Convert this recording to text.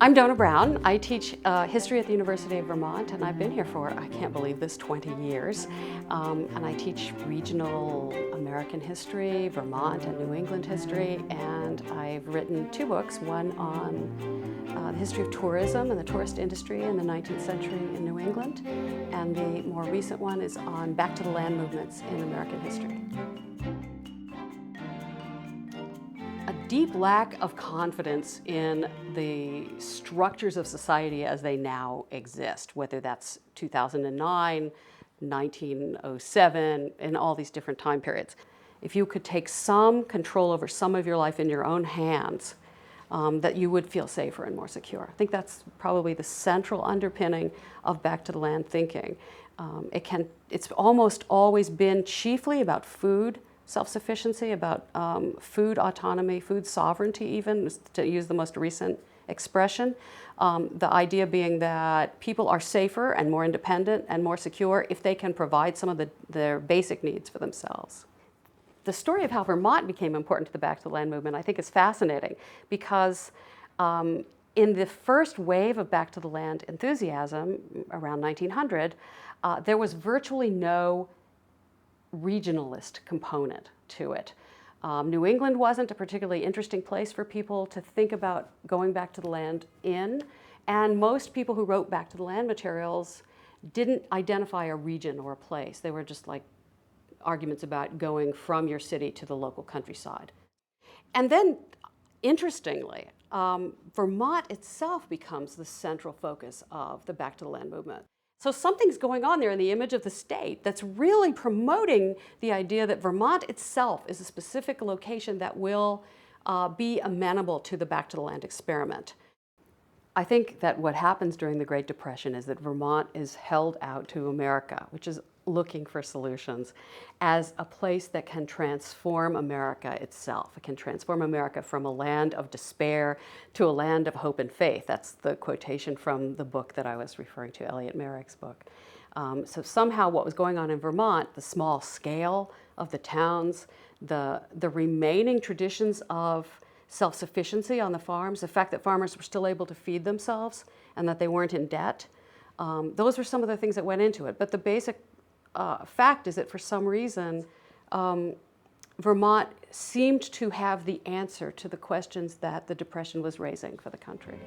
I'm Dona Brown. I teach history at the University of Vermont, and I've been here for, I can't believe this, 20 years. And I teach regional American history, Vermont and New England history, and I've written 2 books, one on the history of tourism and the tourist industry in the 19th century in New England, and the more recent one is on back to the land movements in American history. A deep lack of confidence in the structures of society as they now exist, whether that's 2009, 1907, and all these different time periods. If you could take some control over some of your life in your own hands, that you would feel safer and more secure. I think that's probably the central underpinning of back to the land thinking. It's almost always been chiefly about food self-sufficiency, about food autonomy, food sovereignty even, to use the most recent expression. The idea being that people are safer and more independent and more secure if they can provide some of their basic needs for themselves. The story of how Vermont became important to the Back to the Land movement, I think, is fascinating because in the first wave of Back to the Land enthusiasm around 1900, there was virtually no regionalist component to it. New England wasn't a particularly interesting place for people to think about going back to the land in, and most people who wrote back to the land materials didn't identify a region or a place. They were just like arguments about going from your city to the local countryside. And then, interestingly, Vermont itself becomes the central focus of the back to the land movement. So something's going on there in the image of the state that's really promoting the idea that Vermont itself is a specific location that will be amenable to the back to the land experiment. I think that what happens during the Great Depression is that Vermont is held out to America, which is looking for solutions, as a place that can transform America itself. It can transform America from a land of despair to a land of hope and faith. That's the quotation from the book that I was referring to, Elliot Merrick's book. So somehow what was going on in Vermont, the small scale of the towns, the remaining traditions of self-sufficiency on the farms, the fact that farmers were still able to feed themselves and that they weren't in debt, those were some of the things that went into it. But the basic fact is that for some reason, Vermont seemed to have the answer to the questions that the Depression was raising for the country.